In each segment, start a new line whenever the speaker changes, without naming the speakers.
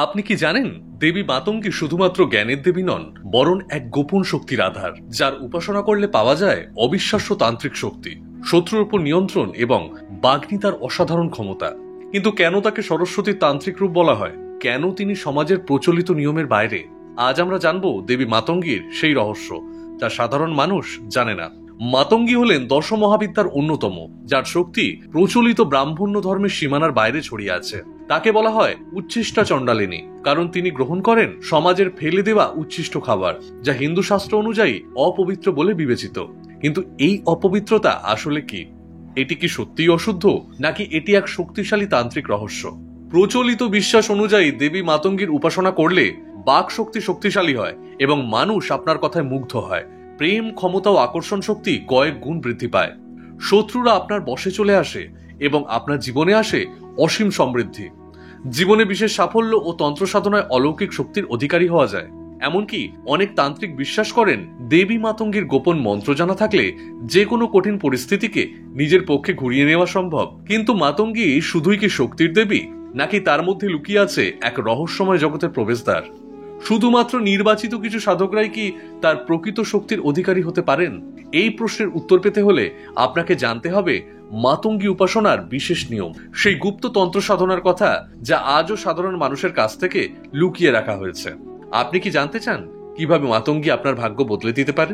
আপনি কি জানেন দেবী মাতঙ্গী শুধুমাত্র জ্ঞানের দেবী নন, বরং এক গোপন শক্তির আধার, যার উপাসনা করলে পাওয়া যায় অবিশ্বাস্য তান্ত্রিক শক্তি, শত্রুর উপর নিয়ন্ত্রণ এবং বাগ্মিতার অসাধারণ ক্ষমতা। কিন্তু কেন তাকে সরস্বতীর তান্ত্রিক রূপ বলা হয়? কেন তিনি সমাজের প্রচলিত নিয়মের বাইরে? আজ আমরা জানবো দেবী মাতঙ্গীর সেই রহস্য, যা সাধারণ মানুষ জানে না। মাতঙ্গী হলেন দশ মহাবিদ্যার অন্যতম, যার শক্তি প্রচলিত ব্রাহ্মণ্য ধর্মের সীমানার বাইরে ছড়িয়ে আছে। তাকে বলা হয় উচ্ছিষ্টা চণ্ডালিনী, কারণ তিনি গ্রহণ করেন সমাজের ফেলে দেওয়া উচ্ছিষ্ট খাবার, যা হিন্দু শাস্ত্র অনুযায়ী অপবিত্র বলে বিবেচিত। কিন্তু এই অপবিত্রতা আসলে কি? এটি কি সত্যিই অশুদ্ধ, নাকি এটি এক শক্তিশালী তান্ত্রিক রহস্য? প্রচলিত বিশ্বাস অনুযায়ী দেবী মাতঙ্গীর উপাসনা করলে বাক শক্তি শক্তিশালী হয় এবং মানুষ আপনার কথায় মুগ্ধ হয়। প্রেম, ক্ষমতা ও আকর্ষণ শক্তি কয়েক গুণ বৃদ্ধি পায়। শত্রুরা আপনার বশে চলে আসে এবং আপনার জীবনে আসে অসীম সমৃদ্ধি। জীবনে বিশেষ সাফল্য ও তন্ত্র সাধনায় অলৌকিক শক্তির অধিকারী হওয়া যায়। এমনকি অনেক তান্ত্রিক বিশ্বাস করেন দেবী মাতঙ্গীর গোপন মন্ত্র জানা থাকলে যে কোনো কঠিন পরিস্থিতিকে নিজের পক্ষে ঘুরিয়ে নেওয়া সম্ভব। কিন্তু মাতঙ্গী শুধুই কি শক্তির দেবী, নাকি তার মধ্যে লুকিয়ে আছে এক রহস্যময় জগতের প্রবেশদ্বার? শুধুমাত্র নির্বাচিত কিছু সাধকরাই কি তার প্রকৃত শক্তির অধিকারী হতে পারেন? এই প্রশ্নের উত্তর পেতে হলে আপনাকে জানতে হবে মাতঙ্গী উপাসনার বিশেষ নিয়ম, সেই গুপ্ত তন্ত্র সাধনার কথা যা আজও সাধারণ মানুষের কাছ থেকে লুকিয়ে রাখা হয়েছে। আপনি কি জানতে চান কিভাবে মাতঙ্গী আপনার ভাগ্য বদলে দিতে পারে?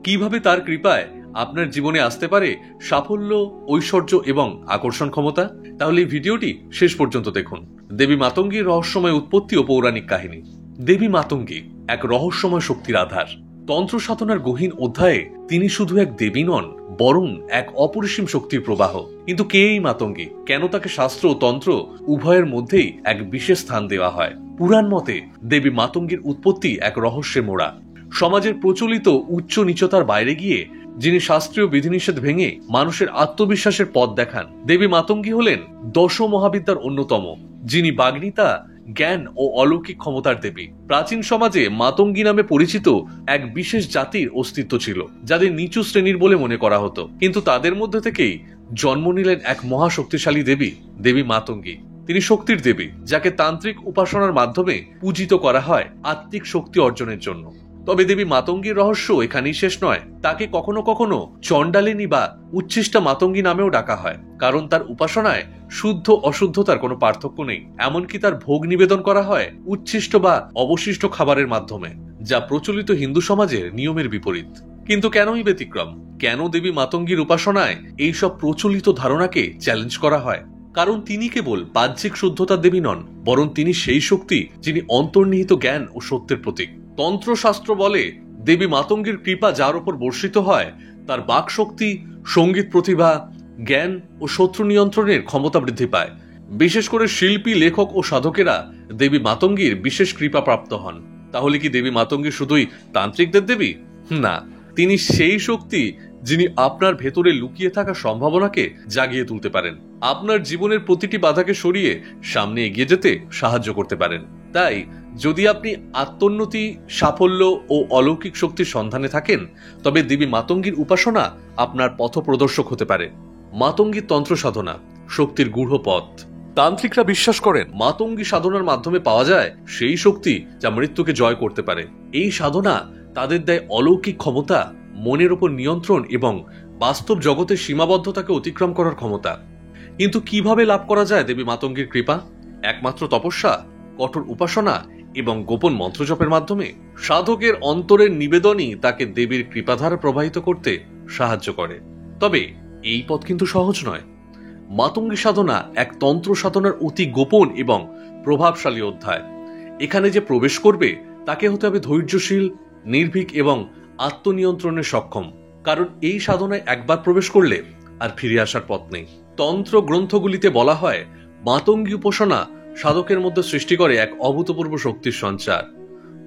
কিভাবে তার কৃপায় আপনার জীবনে আসতে পারে সাফল্য, ঐশ্বর্য এবং আকর্ষণ ক্ষমতা? তাহলে এই ভিডিওটি শেষ পর্যন্ত দেখুন। দেবী মাতঙ্গীর রহস্যময় উৎপত্তি ও পৌরাণিক কাহিনী। দেবী মাতঙ্গী এক রহস্যময় শক্তির আধার। তন্ত্র সাধনার গহীন অধ্যায়ে তিনি শুধু এক দেবী নন, বরং এক অপরিসীম শক্তির প্রবাহ। কিন্তু কে এই মাতঙ্গী? কেন তাকে শাস্ত্র ও তন্ত্র উভয়ের মধ্যেই এক বিশেষ স্থান দেওয়া হয়? পুরাণ মতে দেবী মাতঙ্গীর উৎপত্তি এক রহস্যে মোড়া। সমাজের প্রচলিত উচ্চ নীচতার বাইরে গিয়ে যিনি শাস্ত্রীয় বিধিনিষেধ ভেঙে মানুষের আত্মবিশ্বাসের পথ দেখান। দেবী মাতঙ্গী হলেন দশ মহাবিদ্যার অন্যতম, যিনি বাগ্মিতা, জ্ঞান ও অলৌকিক ক্ষমতার দেবী। প্রাচীন সমাজে মাতঙ্গী নামে পরিচিত এক বিশেষ জাতির অস্তিত্ব ছিল, যাদের নিচু শ্রেণীর বলে মনে করা হতো। কিন্তু তাদের মধ্যে থেকেই জন্ম নিলেন এক মহাশক্তিশালী দেবী, দেবী মাতঙ্গী। তিনি শক্তির দেবী, যাকে তান্ত্রিক উপাসনার মাধ্যমে পূজিত করা হয় আত্মিক শক্তি অর্জনের জন্য। তবে দেবী মাতঙ্গীর রহস্য এখানেই শেষ নয়। তাকে কখনো কখনো চণ্ডালিনী বা উচ্ছিষ্টা মাতঙ্গী নামেও ডাকা হয়, কারণ তার উপাসনায় শুদ্ধ অশুদ্ধতার কোনো পার্থক্য নেই। এমনকি তার ভোগ নিবেদন করা হয় উচ্ছিষ্ট বা অবশিষ্ট খাবারের মাধ্যমে, যা প্রচলিত হিন্দু সমাজের নিয়মের বিপরীত। কিন্তু কেনই ব্যতিক্রম? কেন দেবী মাতঙ্গীর উপাসনায় এইসব প্রচলিত ধারণাকে চ্যালেঞ্জ করা হয়? কারণ তিনি কেবল বাহ্যিক শুদ্ধতার দেবী নন, বরং তিনি সেই শক্তি যিনি অন্তর্নিহিত জ্ঞান ও সত্যের প্রতীক। তন্ত্রশাস্ত্র বলে দেবী মাতঙ্গীর কৃপা যার উপর বর্ষিত হয়, তার বাক শক্তি, সঙ্গীত প্রতিভা, জ্ঞান ও শত্রু নিয়ন্ত্রণের ক্ষমতা বৃদ্ধি পায়। বিশেষ করে শিল্পী, লেখক ও সাধকেরা দেবী মাতঙ্গীর বিশেষ কৃপা প্রাপ্ত হন। তাহলে কি দেবী মাতঙ্গী শুধুই তান্ত্রিকদের দেবী? না, তিনি সেই শক্তি যিনি আপনার ভেতরে লুকিয়ে থাকা সম্ভাবনাকে জাগিয়ে তুলতে পারেন, আপনার জীবনের প্রতিটি বাধাকে সরিয়ে সামনে এগিয়ে যেতে সাহায্য করতে পারেন। তাই যদি আপনি আত্মোন্নতি, সাফল্য ও অলৌকিক শক্তির সন্ধানে থাকেন, তবে দেবী মাতঙ্গীর উপাসনা আপনার পথপ্রদর্শক হতে পারে। মাতঙ্গীর তন্ত্র সাধনা, শক্তির গূঢ় পথ। তান্ত্রিকরা বিশ্বাস করেন মাতঙ্গী সাধনার মাধ্যমে পাওয়া যায় সেই শক্তি যা মৃত্যুকে জয় করতে পারে। এই সাধনা তাদের দেয় অলৌকিক ক্ষমতা, মনের ওপর নিয়ন্ত্রণ এবং বাস্তব জগতের সীমাবদ্ধতাকে অতিক্রম করার ক্ষমতা। কিন্তু কিভাবে লাভ করা যায় দেবী মাতঙ্গীর কৃপা? একমাত্র তপস্যা, কঠোর উপাসনা এবং গোপন মন্ত্রজপের মাধ্যমে। সাধকের অন্তরের নিবেদনই তাকে দেবীর কৃপাধারা প্রবাহিত করতে সাহায্য করে। তবে এই পথ কিন্তু সহজ নয়। মাতঙ্গী সাধনা এক তন্ত্র সাধনার অতি গোপন এবং প্রভাবশালী অধ্যায়। এখানে যে প্রবেশ করবে তাকে হতে হবে ধৈর্যশীল, নির্ভীক এবং আত্মনিয়ন্ত্রণের সক্ষম। কারণ এই সাধনায় একবার প্রবেশ করলে আর ফিরে আসার পথ নেই। তন্ত্র গ্রন্থগুলিতে বলা হয় মাতঙ্গী উপাসনা সাধকের মধ্যে সৃষ্টি করে এক অভূতপূর্ব শক্তির সঞ্চার।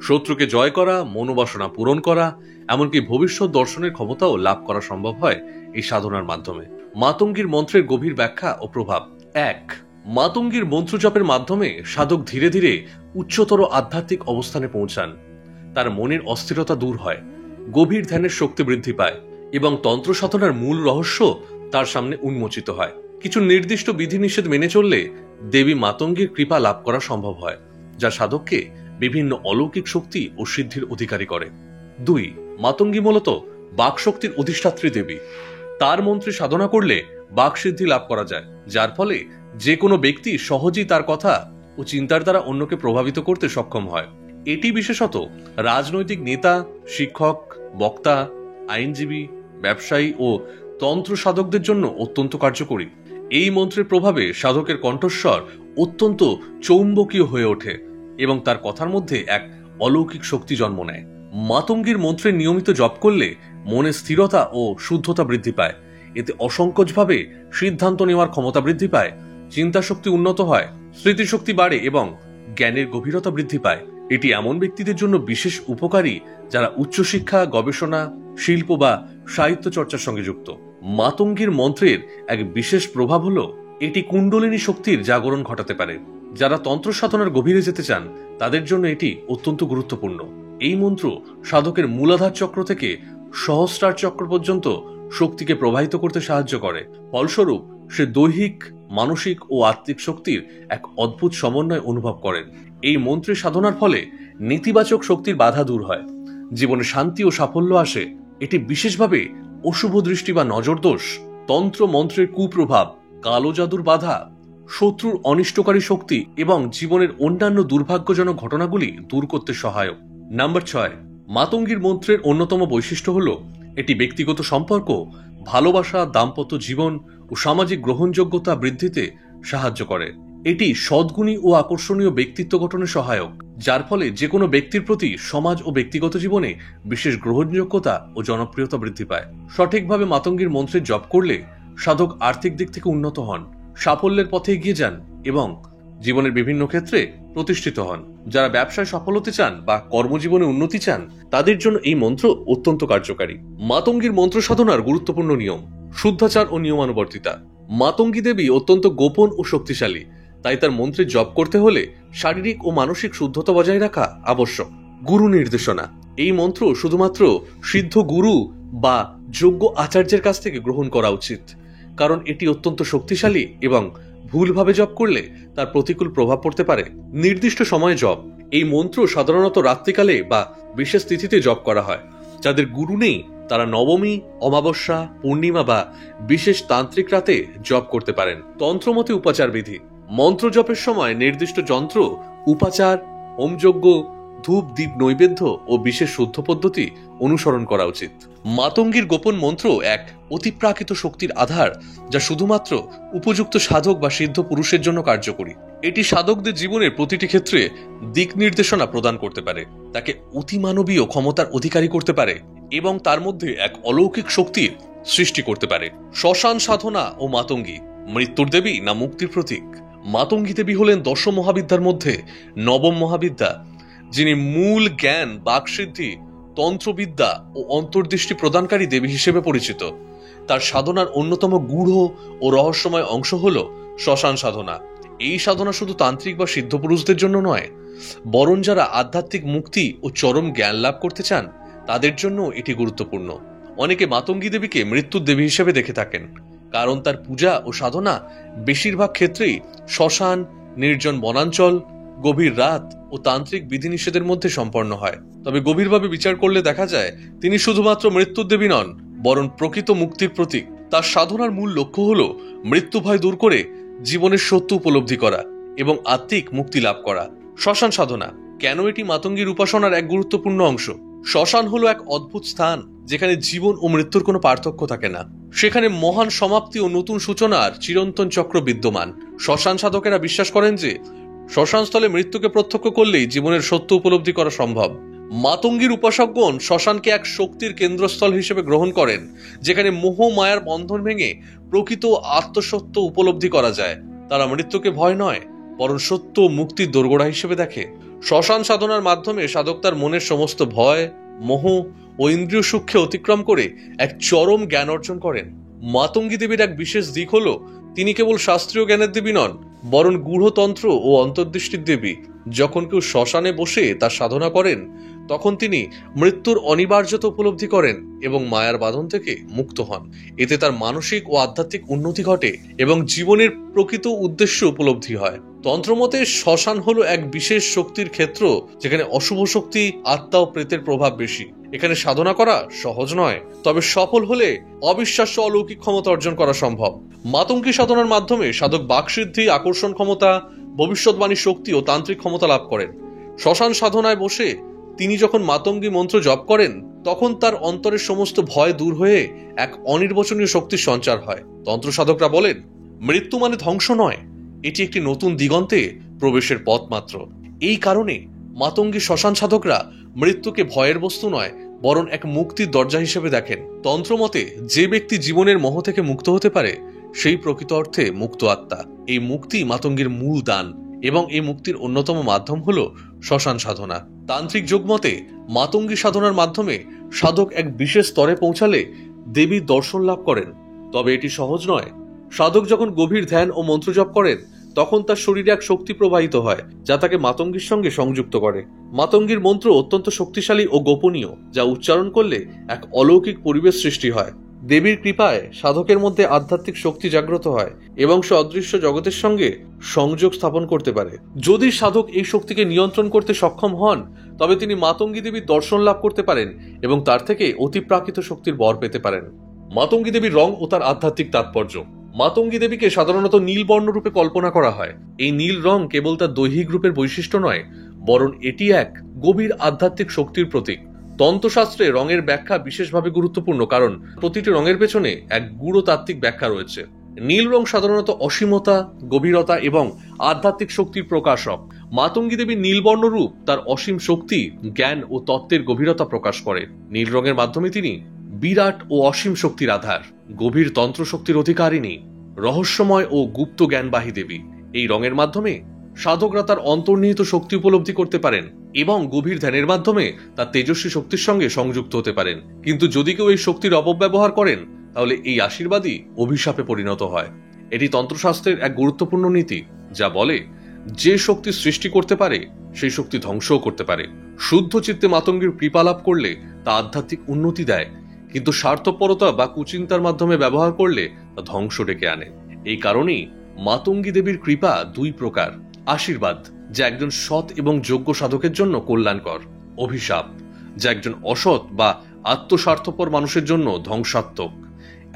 শত্রুকে জয় করা, মনোবাসনা পূরণ করা, এমনকি ভবিষ্যৎ দর্শনের ক্ষমতাও লাভ করা সম্ভব হয় এই সাধনার মাধ্যমে। মাতঙ্গীর মন্ত্রের গভীর ব্যাখ্যা ও প্রভাব। 1. মাতঙ্গীর মন্ত্রজপের মাধ্যমে সাধক ধীরে ধীরে উচ্চতর আধ্যাত্মিক অবস্থানে পৌঁছান। তার মনের অস্থিরতা দূর হয়, গভীর ধ্যানের শক্তি বৃদ্ধি পায় এবং তন্ত্র সাধনার মূল রহস্য তার সামনে উন্মোচিত হয়। কিছু নির্দিষ্ট বিধিনিষেধ মেনে চললে দেবী মাতঙ্গীর কৃপা লাভ করা সম্ভব হয়, যা সাধককে বিভিন্ন অলৌকিক শক্তি ও সিদ্ধির অধিকারী করে। 2. মাতঙ্গী মূলত বাকশক্তির অধিষ্ঠাত্রী দেবী। তার মন্ত্রে সাধনা করলে বাকসিদ্ধি লাভ করা যায়, যার ফলে যে কোনো ব্যক্তি সহজেই তার কথা ও চিন্তার দ্বারা অন্যকে প্রভাবিত করতে সক্ষম হয়। এটি বিশেষত রাজনৈতিক নেতা, শিক্ষক, বক্তা, আইনজীবী, ব্যবসায়ী ও তন্ত্র সাধকদের জন্য অত্যন্ত কার্যকরী। এই মন্ত্রের প্রভাবে সাধকের কণ্ঠস্বর অত্যন্ত চৌম্বকীয় হয়ে ওঠে এবং তার কথার মধ্যে এক অলৌকিক শক্তি জন্ম নেয়। মাতঙ্গীর মন্ত্রের নিয়মিত জপ করলে মনে স্থিরতা ও শুদ্ধতা বৃদ্ধি পায়। এতে অসংকোচভাবে সিদ্ধান্ত নেওয়ার ক্ষমতা বৃদ্ধি পায়, চিন্তা শক্তি উন্নত হয়, স্মৃতিশক্তি বাড়ে এবং জ্ঞানের গভীরতা বৃদ্ধি পায়। এটি এমন ব্যক্তিদের জন্য বিশেষ উপকারী যারা উচ্চশিক্ষা, গবেষণা, শিল্প বা সাহিত্য চর্চার সঙ্গে যুক্ত। মাতঙ্গীর মন্ত্রের এক বিশেষ প্রভাব হলো এটি কুণ্ডলিনী শক্তির জাগরণ ঘটাতে পারে। যারা তন্ত্র সাধনার গভীরে যেতে চান তাদের জন্য এটি অত্যন্ত গুরুত্বপূর্ণ। এই মন্ত্র সাধকের মূলাধার চক্র থেকে সহস্রার চক্র পর্যন্ত শক্তিকে প্রবাহিত করতে সাহায্য করে। ফলস্বরূপ সে দৈহিক, মানসিক ও আত্মিক শক্তির এক অদ্ভুত সমন্বয় অনুভব করেন। এই মন্ত্রের সাধনার ফলে নেতিবাচক শক্তির বাধা দূর হয়, জীবনে শান্তি ও সাফল্য আসে। এটি বিশেষভাবে অশুভ দৃষ্টি বা নজরদোষ, তন্ত্র মন্ত্রের কুপ্রভাব, কালো জাদুর বাধা, শত্রুর অনিষ্টকারী শক্তি এবং জীবনের অন্যান্য দুর্ভাগ্যজনক ঘটনাগুলি দূর করতে সহায়ক। নাম্বার 6, মাতঙ্গীর মন্ত্রের অন্যতম বৈশিষ্ট্য হল এটি ব্যক্তিগত সম্পর্ক, ভালোবাসা, দাম্পত্য জীবন ও সামাজিক গ্রহণযোগ্যতা বৃদ্ধিতে সাহায্য করে। এটি সদ্গুণী ও আকর্ষণীয় ব্যক্তিত্ব গঠনে সহায়ক, যার ফলে যে কোনো ব্যক্তির প্রতি সমাজ ও ব্যক্তিগত জীবনে বিশেষ গ্রহণযোগ্যতা ও জনপ্রিয়তা বৃদ্ধি পায়। সঠিকভাবে মাতঙ্গীর মন্ত্রের জপ করলে সাধক আর্থিক দিক থেকে উন্নত হন, সাফল্যের পথে এগিয়ে যান এবং জীবনের বিভিন্ন ক্ষেত্রে প্রতিষ্ঠিত হন। যারা ব্যবসায় সফল হতে চান বা কর্মজীবনে উন্নতি চান তাদের জন্য এই মন্ত্র অত্যন্ত কার্যকারী। মাতঙ্গীর মন্ত্র সাধনার গুরুত্বপূর্ণ নিয়ম: শুদ্ধাচার ও নিয়মানুবর্তিতা। মাতঙ্গী দেবী অত্যন্ত গোপন ও শক্তিশালী, তাই তার মন্ত্রে জপ করতে হলে শারীরিক ও মানসিক শুদ্ধতা বজায় রাখা আবশ্যক। গুরু নির্দেশনা। এই মন্ত্র শুধুমাত্র সিদ্ধ গুরু বা যোগ্য আচার্যের কাছ থেকে গ্রহণ করা উচিত, কারণ এটি অত্যন্ত শক্তিশালী এবং ভুলভাবে জপ করলে তার প্রতিকূল প্রভাব পড়তে পারে। নির্দিষ্ট সময়ে জপ। এই মন্ত্র সাধারণত রাত্রিকালে বা বিশেষ তিথিতে জপ করা হয়। যাদের গুরু নেই তারা নবমী, অমাবস্যা, পূর্ণিমা বা বিশেষ তান্ত্রিক রাতে জপ করতে পারেন। তন্ত্রমতে উপাচার বিধি। মন্ত্র জপের সময় নির্দিষ্ট যন্ত্র, উপাচার, হোমযজ্ঞ, ধূপ, দীপ নৈবেদ্য ও বিশেষ শুদ্ধ পদ্ধতি অনুসরণ করা উচিত। মাতঙ্গীর গোপন মন্ত্র এক অতিপ্রাকৃত শক্তির আধার, যা শুধুমাত্র উপযুক্ত সাধক বা সিদ্ধ পুরুষের জন্য কার্যকরী। এটি সাধকদের জীবনের প্রতিটি ক্ষেত্রে দিক নির্দেশনা প্রদান করতে পারে, তাকে অতিমানবীয় ক্ষমতার অধিকারী করতে পারে এবং তার মধ্যে এক অলৌকিক শক্তির সৃষ্টি করতে পারে। শ্মশান সাধনা ও মাতঙ্গী। মৃত্যুর দেবী না মুক্তির প্রতীক? মাতঙ্গী দেবী হলেন দশ মহাবিদ্যার মধ্যে নবম মহাবিদ্যা, যিনি মূল জ্ঞান, বাকসিদ্ধি, তন্ত্রবিদ্যা ও অন্তর্দৃষ্টি প্রদানকারী দেবী হিসেবে পরিচিত। তার সাধনার অন্যতম গূঢ় ও রহস্যময় অংশ হল শ্মশান সাধনা। এই সাধনা শুধু তান্ত্রিক বা সিদ্ধ পুরুষদের জন্য নয়, বরং যারা আধ্যাত্মিক মুক্তি ও চরম জ্ঞান লাভ করতে চান তাদের জন্য এটি গুরুত্বপূর্ণ। অনেকে মাতঙ্গী দেবীকে মৃত্যুর দেবী হিসেবে দেখে থাকেন, কারণ তার পূজা ও সাধনা বেশিরভাগ ক্ষেত্রেই শ্মশান, নির্জন বনাঞ্চল, গভীর রাত ও তান্ত্রিক বিধিনিষেধের মধ্যে সম্পন্ন হয়। তবে গভীরভাবে বিচার করলে দেখা যায় তিনি শুধুমাত্র মৃত্যুর দেবী নন, বরং প্রকৃত মুক্তির প্রতীক। তার সাধনার মূল লক্ষ্য হল মৃত্যু ভয় দূর করে জীবনের সত্য উপলব্ধি করা এবং আত্মিক মুক্তি লাভ করা। শ্মশান সাধনা কেন এটি মাতঙ্গীর উপাসনার এক গুরুত্বপূর্ণ অংশ? শ্মশান হলো এক অদ্ভুত স্থান যেখানে জীবন ও মৃত্যুর কোনো পার্থক্য থাকে না। সেখানে মহান সমাপ্তি ও নতুন সূচনার চিরন্তন চক্র বিদ্যমান। শ্মশান সাধকেরা বিশ্বাস করেন যে শ্মশানস্থলে মৃত্যুকে প্রত্যক্ষ করলেই জীবনের সত্য উপলব্ধি করা সম্ভব। মাতঙ্গীর উপাসকগণ শ্মশানকে এক শক্তির কেন্দ্রস্থল হিসেবে গ্রহণ করেন, যেখানে মোহ মায়ার বন্ধন ভেঙে প্রকৃত আত্মসত্য উপলব্ধি করা যায়। তারা মৃত্যুকে ভয় নয়, বরং সত্য মুক্তির দোরগোড়া হিসেবে দেখে। শ্মশান সাধনার মাধ্যমে সাধক তার মনের সমস্ত ভয়, মোহ ও ইন্দ্রিয় সূক্ষ্মে অতিক্রম করে এক চরম জ্ঞান অর্জন করেন। মাতঙ্গী দেবীর এক বিশেষ দিক হলো তিনি কেবল শাস্ত্রীয় জ্ঞানের দেবী নন, বরং গূঢ়তন্ত্র ও অন্তর্দৃষ্টির দেবী। যখন কেউ শ্মশানে বসে তার সাধনা করেন তখন তিনি মৃত্যুর অনিবার্যতা উপলব্ধি করেন এবং মায়ার বাঁধন থেকে মুক্ত হন। এতে তার মানসিক ও আধ্যাত্মিক উন্নতি ঘটে এবং জীবনের প্রকৃত উদ্দেশ্য উপলব্ধি হয়। তন্ত্রমতে শ্মশান হলো এক বিশেষ শক্তির ক্ষেত্র, যেখানে অশুভ শক্তি, আত্মা ও প্রেতের প্রভাব বেশি। এখানে সাধনা করা সহজ নয়, তবে সফল হলে অবিশ্বাস্য অলৌকিক ক্ষমতা অর্জন করা সম্ভব। মাতঙ্গী সাধনার মাধ্যমে সাধক বাকসিদ্ধি, আকর্ষণ ক্ষমতা, ভবিষ্যৎবাণী শক্তি ও তান্ত্রিক ক্ষমতা লাভ করেন। শ্মশান সাধনায় বসে তিনি যখন মাতঙ্গী মন্ত্র জপ করেন, তখন তার অন্তরের সমস্ত ভয় দূর হয়ে এক অনির্বচনীয় শক্তির সঞ্চার হয়। তন্ত্র সাধকরা বলেন, মৃত্যু মানে ধ্বংস নয়, এটি একটি নতুন দিগন্তে প্রবেশের পথ মাত্র। এই কারণে মাতঙ্গী শ্মশান সাধকরা মৃত্যুকে ভয়ের বস্তু নয়, বরং এক মুক্তির দরজা হিসেবে দেখেন। তন্ত্রমতে যে ব্যক্তি জীবনের মোহ থেকে মুক্ত হতে পারে, সেই প্রকৃত অর্থে মুক্ত আত্মা। এই মুক্তি মাতঙ্গীর মূল দান এবং এই মুক্তির অন্যতম মাধ্যম হল শ্মশান সাধনা। তান্ত্রিক যোগমতে মাতঙ্গী সাধনার মাধ্যমে সাধক এক বিশেষ স্তরে পৌঁছালে দেবীর দর্শন লাভ করেন। তবে এটি সহজ নয়। সাধক যখন গভীর ধ্যান ও মন্ত্র জপ করেন, তখন তার শরীরে এক শক্তি প্রবাহিত হয়, যা তাকে মাতঙ্গীর সঙ্গে সংযুক্ত করে। মাতঙ্গীর মন্ত্র অত্যন্ত শক্তিশালী ও গোপনীয়, যা উচ্চারণ করলে এক অলৌকিক পরিবেশ সৃষ্টি হয়। দেবীর কৃপায় সাধকের মধ্যে আধ্যাত্মিক শক্তি জাগ্রত হয় এবং সে অদৃশ্য জগতের সঙ্গে সংযোগ স্থাপন করতে পারে। যদি সাধক এই শক্তিকে নিয়ন্ত্রণ করতে সক্ষম হন, তবে তিনি মাতঙ্গী দেবীর দর্শন লাভ করতে পারেন এবং তার থেকে অতিপ্রাকৃত শক্তির বর পেতে পারেন। মাতঙ্গী দেবীর রং ও তার আধ্যাত্মিক তাৎপর্য। মাতঙ্গী দেবীকে সাধারণত নীল বর্ণ রূপে কল্পনা করা হয়। এই নীল রং কেবল তার দৈহিক রূপের বৈশিষ্ট্য নয়, বরং এটি এক গভীর আধ্যাত্মিক শক্তির প্রতীক। তন্ত্রশাস্ত্রে রঙের ব্যাখ্যা বিশেষভাবে গুরুত্বপূর্ণ, কারণ প্রতিটি রঙের পেছনে এক গূঢ় তাত্ত্বিক ব্যাখ্যা রয়েছে। নীল রং সাধারণত অসীমতা, গভীরতা এবং আধ্যাত্মিক শক্তির প্রকাশক। মাতঙ্গী দেবীর নীলবর্ণ রূপ তার অসীম শক্তি, জ্ঞান ও তত্ত্বের গভীরতা প্রকাশ করে। নীল রঙের মাধ্যমে তিনি বিরাট ও অসীম শক্তির আধার, গভীর তন্ত্র শক্তির অধিকারিণী, রহস্যময় ও গুপ্ত জ্ঞানবাহী দেবী। এই রঙের মাধ্যমে সাধকরা তার অন্তর্নিহিত শক্তি উপলব্ধি করতে পারেন এবং গভীর ধ্যানের মাধ্যমে তার তেজস্বী শক্তির সঙ্গে সংযুক্ত হতে পারেন। কিন্তু যদি কেউ এই শক্তির অপব্যবহার করেন, তাহলে এই আশীর্বাদই অভিশাপে পরিণত হয়। এটি তন্ত্রশাস্ত্রের এক গুরুত্বপূর্ণ নীতি, যা বলে যে শক্তি সৃষ্টি করতে পারে, সেই শক্তি ধ্বংসও করতে পারে। শুদ্ধ চিত্তে মাতঙ্গীর কৃপা লাভ করলে তা আধ্যাত্মিক উন্নতি দেয়, কিন্তু স্বার্থপরতা বা কুচিন্তার মাধ্যমে ব্যবহার করলে তা ধ্বংস ডেকে আনে। এই কারণেই মাতঙ্গী দেবীর কৃপা দুই প্রকার: আশীর্বাদ, যা একজন সৎ এবং যোগ্য সাধকের জন্য কল্যাণকর; অভিশাপ, যা একজন অসৎ বা আত্মস্বার্থপর মানুষের জন্য ধ্বংসাত্মক।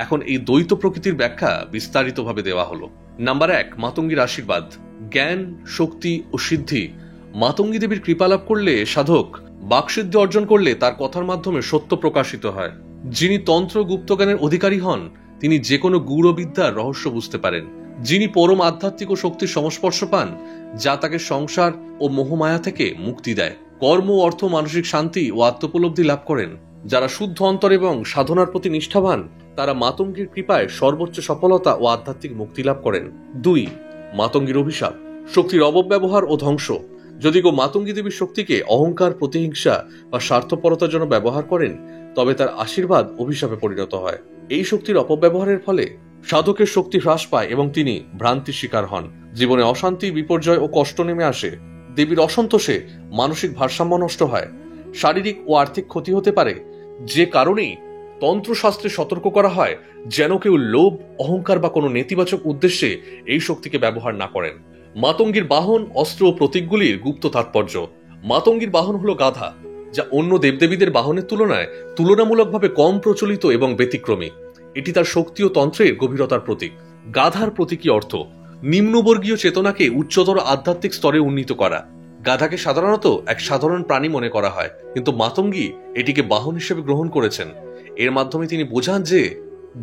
এখন এই দ্বৈত প্রকৃতির ব্যাখ্যা বিস্তারিতভাবে দেওয়া হলো। নাম্বার 1, মাতঙ্গীর আশীর্বাদ। জ্ঞান, শক্তি ও সিদ্ধি। মাতঙ্গী দেবীর কৃপা লাভ করলে সাধক বাকসিদ্ধি অর্জন করলে তার কথার মাধ্যমে সত্য প্রকাশিত হয়। যিনি তন্ত্র গুপ্তজ্ঞানের অধিকারী হন, তিনি যে কোনো গূঢ় বিদ্যার রহস্য বুঝতে পারেন। যিনি পরম আধ্যাত্মিক ও শক্তির সংস্পর্শ পান, যা তাকে সংসার ও মোহমায়া থেকে মুক্তি দেয়। কর্ম, অর্থ, মানসিক শান্তি ও আত্মোপলব্ধি লাভ করেন। যারা শুদ্ধ অন্তর এবং সাধনার প্রতি নিষ্ঠাবান, তারা মাতঙ্গীর কৃপায় সর্বোচ্চ সফলতা ও আধ্যাত্মিক মুক্তি লাভ করেন। 2, মাতঙ্গীর অভিশাপ। শক্তির অপব্যবহার ও ধ্বংস। যদি কেউ মাতঙ্গী দেবীর শক্তিকে অহংকার, প্রতিহিংসা বা স্বার্থপরতার জন্য ব্যবহার করেন, তবে তার আশীর্বাদ অভিশাপে পরিণত হয়। এই শক্তির অপব্যবহারের ফলে সাধকের শক্তি হ্রাস পায় এবং তিনি ভ্রান্তির শিকার হন। জীবনে অশান্তি, বিপর্যয় ও কষ্ট নেমে আসে। দেবীর অসন্তোষে মানসিক ভারসাম্য নষ্ট হয়, শারীরিক ও আর্থিক ক্ষতি হতে পারে। যে কারণেই তন্ত্রশাস্ত্রে সতর্ক করা হয় যেন কেউ লোভ, অহংকার বা কোনো নেতিবাচক উদ্দেশ্যে এই শক্তিকে ব্যবহার না করেন। মাতঙ্গীর বাহন, অস্ত্র ও প্রতীকগুলির গুপ্ত তাৎপর্য। মাতঙ্গীর বাহন হলো গাধা, যা অন্য দেবদেবীদের বাহনের তুলনায় তুলনামূলকভাবে কম প্রচলিত এবং ব্যতিক্রমী। এটি তার শক্তি ও তন্ত্রের গভীরতার প্রতীক। গাধার প্রতীকী অর্থ নিম্নবর্গীয় চেতনাকে উচ্চতর আধ্যাত্মিক স্তরে উন্নীত করা। গাধাকে সাধারণত এক সাধারণ প্রাণী মনে করা হয়, কিন্তু মাতঙ্গী এটিকে বাহন হিসেবে গ্রহণ করেছেন। এর মাধ্যমে তিনি বোঝান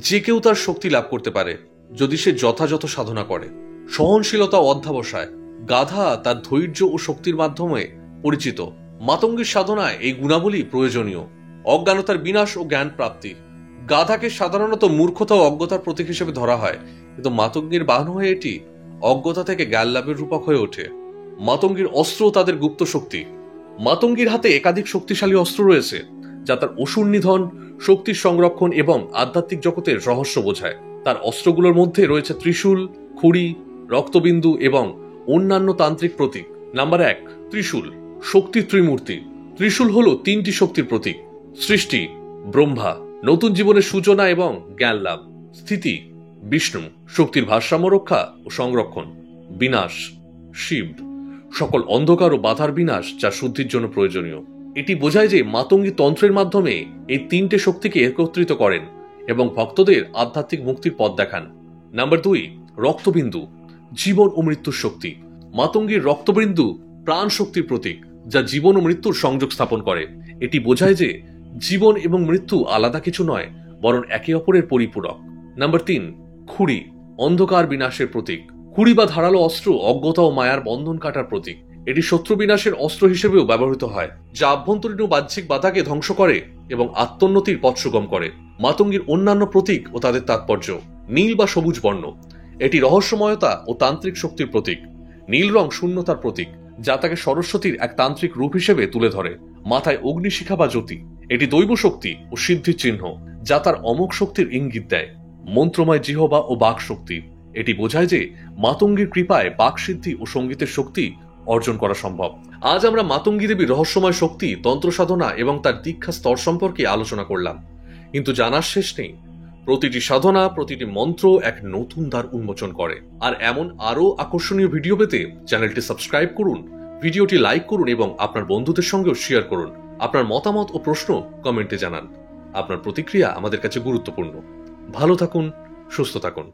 যে কেউ তার শক্তি লাভ করতে পারে, যদি সে যথাযথ সাধনা করে, সহনশীলতা ও অধ্যবসায়। গাধা তার ধৈর্য ও শক্তির মাধ্যমে পরিচিত। মাতঙ্গীর সাধনায় এই গুণাবলী প্রয়োজনীয়। অজ্ঞানতার বিনাশ ও জ্ঞান প্রাপ্তি। গাধাকে সাধারণত মূর্খতা ও অজ্ঞতার প্রতীক হিসেবে ধরা হয়, কিন্তু মাতঙ্গীর বাহন হয়ে এটি অজ্ঞতা থেকে জ্ঞান লাভের রূপক হয়ে ওঠে। মাতঙ্গীর অস্ত্র ও তাদের গুপ্ত শক্তি। মাতঙ্গীর হাতে একাধিক শক্তিশালী অস্ত্র রয়েছে, যা তার অসুর নিধন, শক্তির সংরক্ষণ এবং আধ্যাত্মিক জগতের রহস্য বোঝায়। তার অস্ত্রগুলোর মধ্যে রয়েছে ত্রিশূল, খুড়ি, রক্তবিন্দু এবং অন্যান্য তান্ত্রিক প্রতীক। নাম্বার 1, ত্রিশূল। শক্তির ত্রিমূর্তি। ত্রিশূল হলো তিনটি শক্তির প্রতীক: সৃষ্টি ব্রহ্মা, নতুন জীবনের সূচনা এবং জ্ঞান লাভ; স্থিতি বিষ্ণু, শক্তির ভারসাম্য রক্ষা ও সংরক্ষণ; বিনাশ শিব, সকল অন্ধকার ও বাধার বিনাশ যা শুদ্ধির জন্য প্রয়োজনীয়। এটি বোঝায় যে মাতঙ্গী তন্ত্রের মাধ্যমে এই তিনটে শক্তিকে একত্রিত করেন এবং ভক্তদের আধ্যাত্মিক মুক্তির পথ দেখান। নাম্বার 2, রক্তবিন্দু, জীবন ও মৃত্যুর শক্তি। মাতঙ্গীর রক্তবিন্দু প্রাণ শক্তির প্রতীক, যা জীবন ও মৃত্যুর সংযোগ স্থাপন করে। এটি বোঝায় যে জীবন এবং মৃত্যু আলাদা কিছু নয়, বরং একে অপরের পরিপূরক। নাম্বার 3, খুঁড়ি, অন্ধকার বিনাশের প্রতীক। খুঁড়ি বা ধারালো অস্ত্র অজ্ঞতা ও মায়ার বন্ধন কাটার প্রতীক। এটি শত্রু বিনাশের অস্ত্র হিসেবেও ব্যবহৃত হয়, যা আভ্যন্তরীণ ও বাহ্যিক বাধাকে ধ্বংস করে এবং আত্মোন্নতির পথ সুগম করে। মাতঙ্গীর অন্যান্য প্রতীক ও তাদের তাৎপর্য: নীল বা সবুজ বর্ণ, এটি রহস্যময়তা ও তান্ত্রিক শক্তির প্রতীক। নীল রং শূন্যতার প্রতীক, যা তাকে সরস্বতীর এক তান্ত্রিক রূপ হিসেবে তুলে ধরে। মাথায় অগ্নিশিখা বা জ্যোতি, এটি দৈব শক্তি ও সিদ্ধির চিহ্ন, যা তার অমোঘ শক্তির ইঙ্গিত দেয়। মন্ত্রময় জিহ্বা ও বাক শক্তি, এটি বোঝায় যে মাতঙ্গীর কৃপায় বাক সিদ্ধি ও সঙ্গীতের শক্তি অর্জন করা সম্ভব। আজ আমরা মাতঙ্গী দেবীর রহস্যময় শক্তি, তন্ত্র সাধনা এবং তার দীক্ষা স্তর সম্পর্কে আলোচনা করলাম, কিন্তু জানার শেষ নেই। প্রতিটি সাধনা, প্রতিটি মন্ত্র এক নতুন দ্বার উন্মোচন করে। আর এমন আরো আকর্ষণীয় ভিডিও পেতে চ্যানেলটি সাবস্ক্রাইব করুন, ভিডিওটি লাইক করুন এবং আপনার বন্ধুদের সঙ্গেও শেয়ার করুন। আপনার মতামত ও প্রশ্ন কমেন্টে জানান। আপনার প্রতিক্রিয়া আমাদের কাছে গুরুত্বপূর্ণ। ভালো থাকুন, সুস্থ থাকুন।